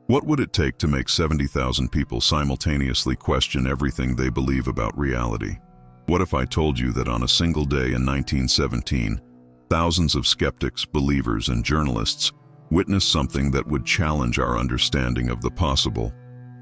What would it take to make 70,000 people simultaneously question everything they believe about reality? What if I told you that on a single day in 1917, thousands of skeptics, believers, and journalists witnessed something that would challenge our understanding of the possible?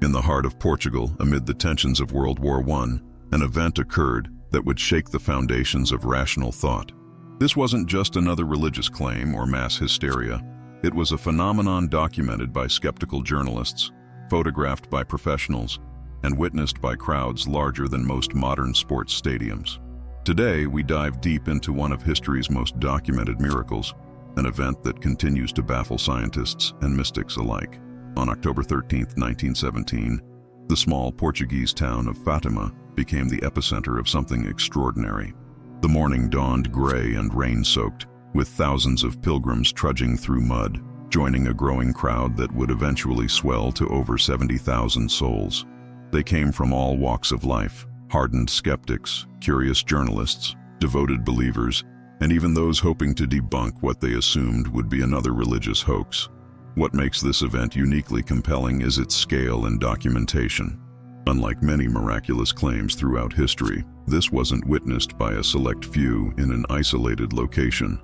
In the heart of Portugal, amid the tensions of World War I, an event occurred that would shake the foundations of rational thought. This wasn't just another religious claim or mass hysteria. It was a phenomenon documented by skeptical journalists, photographed by professionals, and witnessed by crowds larger than most modern sports stadiums. Today, we dive deep into one of history's most documented miracles, an event that continues to baffle scientists and mystics alike. On October 13, 1917, the small Portuguese town of Fatima became the epicenter of something extraordinary. The morning dawned gray and rain-soaked, with thousands of pilgrims trudging through mud, joining a growing crowd that would eventually swell to over 70,000 souls. They came from all walks of life, hardened skeptics, curious journalists, devoted believers, and even those hoping to debunk what they assumed would be another religious hoax. What makes this event uniquely compelling is its scale and documentation. Unlike many miraculous claims throughout history, this wasn't witnessed by a select few in an isolated location.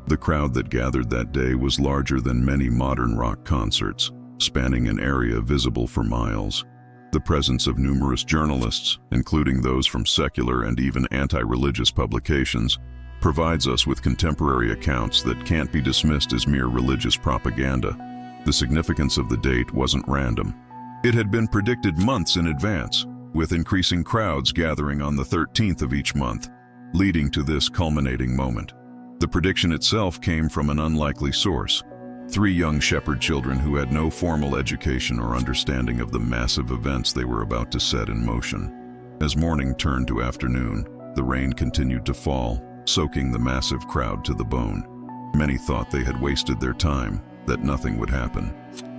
The crowd that gathered that day was larger than many modern rock concerts, spanning an area visible for miles. The presence of numerous journalists, including those from secular and even anti-religious publications, provides us with contemporary accounts that can't be dismissed as mere religious propaganda. The significance of the date wasn't random. It had been predicted months in advance, with increasing crowds gathering on the 13th of each month, leading to this culminating moment. The prediction itself came from an unlikely source: 3 young shepherd children who had no formal education or understanding of the massive events they were about to set in motion. As morning turned to afternoon, the rain continued to fall, soaking the massive crowd to the bone. Many thought they had wasted their time, that nothing would happen.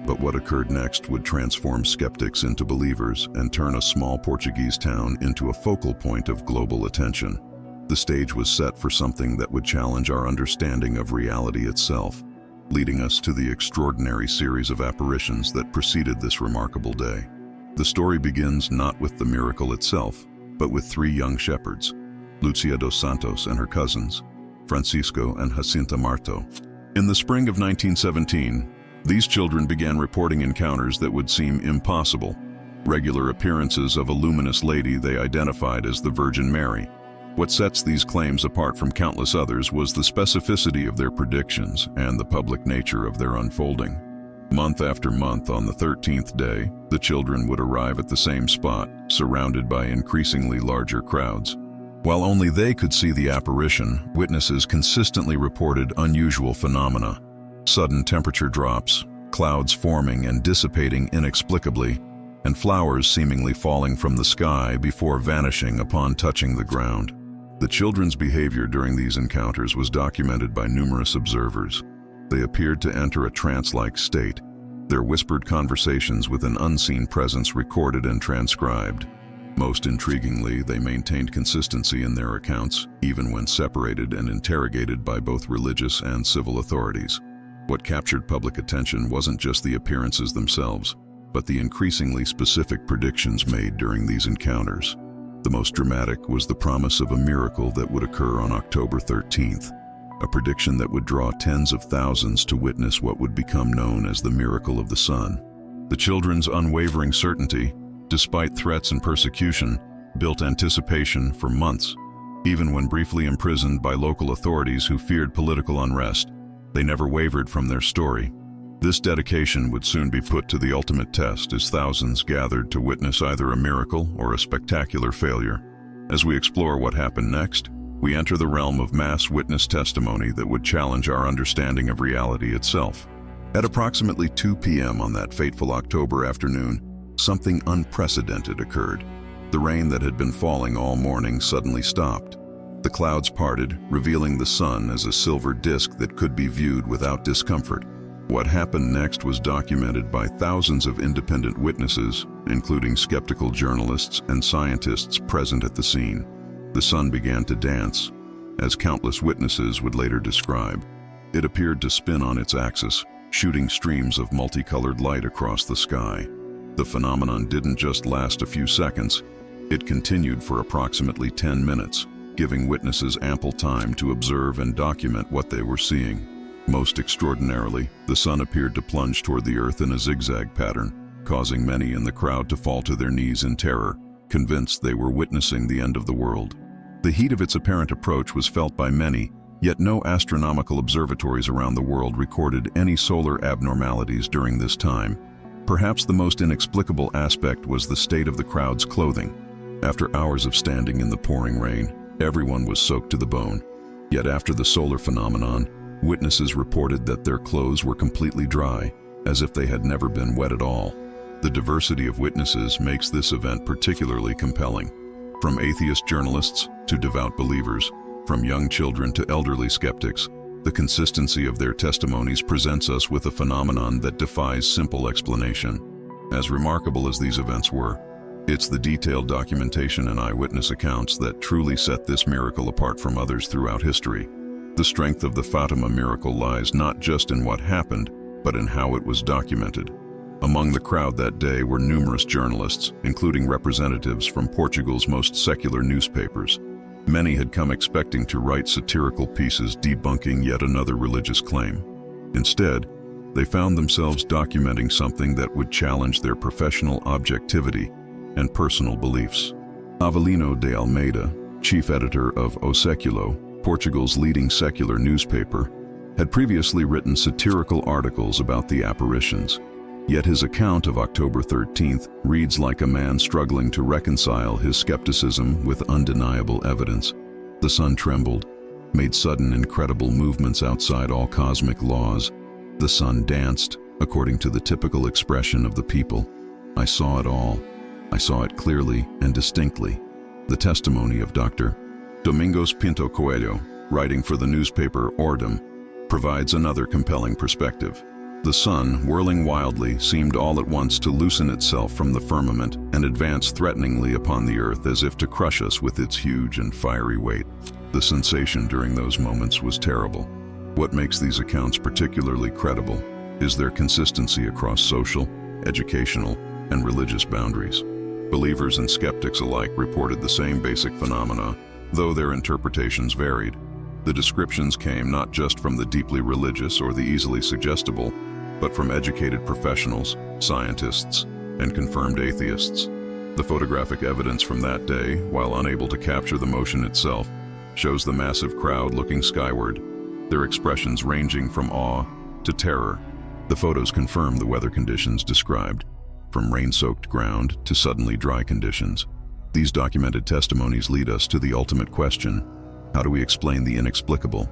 But what occurred next would transform skeptics into believers and turn a small Portuguese town into a focal point of global attention. The stage was set for something that would challenge our understanding of reality itself, leading us to the extraordinary series of apparitions that preceded this remarkable day. The story begins not with the miracle itself, but with 3 young shepherds, Lucia dos Santos and her cousins, Francisco and Jacinta Marto. In the spring of 1917, these children began reporting encounters that would seem impossible, regular appearances of a luminous lady they identified as the Virgin Mary. What sets these claims apart from countless others was the specificity of their predictions and the public nature of their unfolding. Month after month, on the 13th day, the children would arrive at the same spot, surrounded by increasingly larger crowds. While only they could see the apparition, witnesses consistently reported unusual phenomena: sudden temperature drops, clouds forming and dissipating inexplicably, and flowers seemingly falling from the sky before vanishing upon touching the ground. The children's behavior during these encounters was documented by numerous observers. They appeared to enter a trance-like state, their whispered conversations with an unseen presence recorded and transcribed. Most intriguingly, they maintained consistency in their accounts, even when separated and interrogated by both religious and civil authorities. What captured public attention wasn't just the appearances themselves, but the increasingly specific predictions made during these encounters. The most dramatic was the promise of a miracle that would occur on October 13th, a prediction that would draw tens of thousands to witness what would become known as the miracle of the sun. The children's unwavering certainty, despite threats and persecution, built anticipation for months. Even when briefly imprisoned by local authorities who feared political unrest, they never wavered from their story. This dedication would soon be put to the ultimate test as thousands gathered to witness either a miracle or a spectacular failure. As we explore what happened next, we enter the realm of mass witness testimony that would challenge our understanding of reality itself. At approximately 2 p.m. on that fateful October afternoon, something unprecedented occurred. The rain that had been falling all morning suddenly stopped. The clouds parted, revealing the sun as a silver disk that could be viewed without discomfort. What happened next was documented by thousands of independent witnesses, including skeptical journalists and scientists present at the scene. The sun began to dance, as countless witnesses would later describe. It appeared to spin on its axis, shooting streams of multicolored light across the sky. The phenomenon didn't just last a few seconds, it continued for approximately 10 minutes, giving witnesses ample time to observe and document what they were seeing. Most extraordinarily, the sun appeared to plunge toward the earth in a zigzag pattern, causing many in the crowd to fall to their knees in terror, convinced they were witnessing the end of the world. The heat of its apparent approach was felt by many, yet no astronomical observatories around the world recorded any solar abnormalities during this time. Perhaps the most inexplicable aspect was the state of the crowd's clothing. After hours of standing in the pouring rain, everyone was soaked to the bone. Yet after the solar phenomenon, witnesses reported that their clothes were completely dry, as if they had never been wet at all. The diversity of witnesses makes this event particularly compelling. From atheist journalists to devout believers, from young children to elderly skeptics, the consistency of their testimonies presents us with a phenomenon that defies simple explanation. As remarkable as these events were, it's the detailed documentation and eyewitness accounts that truly set this miracle apart from others throughout history. The strength of the Fatima miracle lies not just in what happened, but in how it was documented. Among the crowd that day were numerous journalists, including representatives from Portugal's most secular newspapers. Many had come expecting to write satirical pieces debunking yet another religious claim. Instead, they found themselves documenting something that would challenge their professional objectivity and personal beliefs. Avelino de Almeida, chief editor of O Século, Portugal's leading secular newspaper, had previously written satirical articles about the apparitions. Yet his account of October 13th reads like a man struggling to reconcile his skepticism with undeniable evidence. The sun trembled, made sudden incredible movements outside all cosmic laws. The sun danced, according to the typical expression of the people. I saw it all. I saw it clearly and distinctly. The testimony of Dr. Domingos Pinto Coelho, writing for the newspaper Ordem, provides another compelling perspective. The sun, whirling wildly, seemed all at once to loosen itself from the firmament and advance threateningly upon the earth as if to crush us with its huge and fiery weight. The sensation during those moments was terrible. What makes these accounts particularly credible is their consistency across social, educational, and religious boundaries. Believers and skeptics alike reported the same basic phenomena, though their interpretations varied. The descriptions came not just from the deeply religious or the easily suggestible, but from educated professionals, scientists, and confirmed atheists. The photographic evidence from that day, while unable to capture the motion itself, shows the massive crowd looking skyward, their expressions ranging from awe to terror. The photos confirm the weather conditions described, from rain-soaked ground to suddenly dry conditions. These documented testimonies lead us to the ultimate question: how do we explain the inexplicable?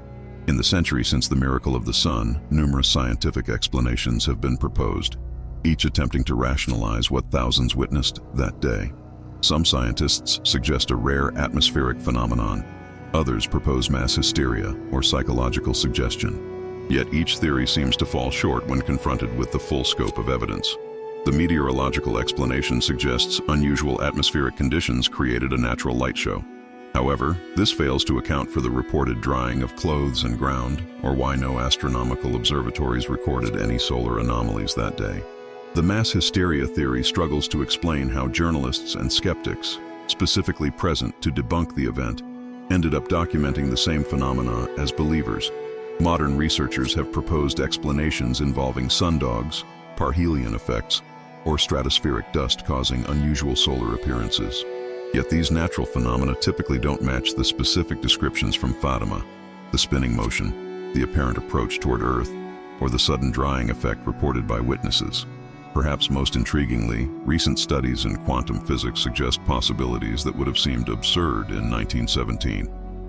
In the century since the miracle of the sun, numerous scientific explanations have been proposed, each attempting to rationalize what thousands witnessed that day. Some scientists suggest a rare atmospheric phenomenon. Others propose mass hysteria or psychological suggestion. Yet each theory seems to fall short when confronted with the full scope of evidence. The meteorological explanation suggests unusual atmospheric conditions created a natural light show. However, this fails to account for the reported drying of clothes and ground, or why no astronomical observatories recorded any solar anomalies that day. The mass hysteria theory struggles to explain how journalists and skeptics, specifically present to debunk the event, ended up documenting the same phenomena as believers. Modern researchers have proposed explanations involving sundogs, parhelion effects, or stratospheric dust causing unusual solar appearances. Yet these natural phenomena typically don't match the specific descriptions from Fatima: the spinning motion, the apparent approach toward Earth, or the sudden drying effect reported by witnesses. Perhaps most intriguingly, recent studies in quantum physics suggest possibilities that would have seemed absurd in 1917.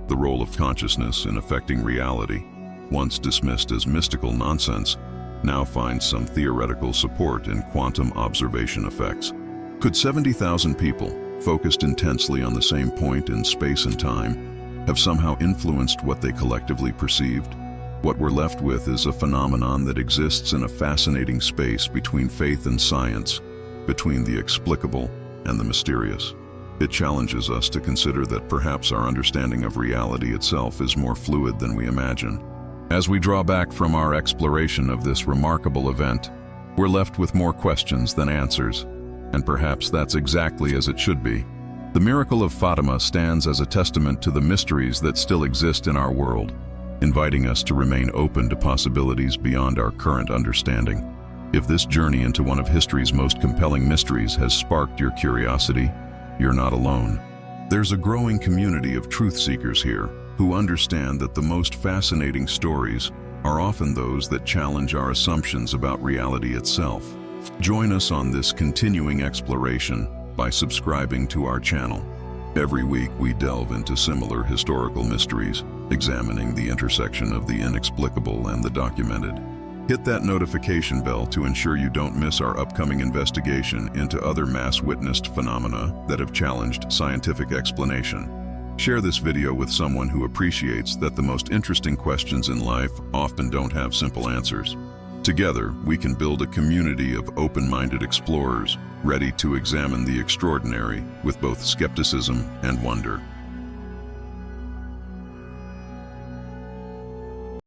The role of consciousness in affecting reality, once dismissed as mystical nonsense, now finds some theoretical support in quantum observation effects. Could 70,000 people, focused intensely on the same point in space and time, have somehow influenced what they collectively perceived? What we're left with is a phenomenon that exists in a fascinating space between faith and science, between the explicable and the mysterious. It challenges us to consider that perhaps our understanding of reality itself is more fluid than we imagine. As we draw back from our exploration of this remarkable event, we're left with more questions than answers, and perhaps that's exactly as it should be. The miracle of Fatima stands as a testament to the mysteries that still exist in our world, inviting us to remain open to possibilities beyond our current understanding. If this journey into one of history's most compelling mysteries has sparked your curiosity, you're not alone. There's a growing community of truth seekers here who understand that the most fascinating stories are often those that challenge our assumptions about reality itself. Join us on this continuing exploration by subscribing to our channel. Every week we delve into similar historical mysteries, examining the intersection of the inexplicable and the documented. Hit that notification bell to ensure you don't miss our upcoming investigation into other mass-witnessed phenomena that have challenged scientific explanation. Share this video with someone who appreciates that the most interesting questions in life often don't have simple answers. Together, we can build a community of open-minded explorers, ready to examine the extraordinary with both skepticism and wonder.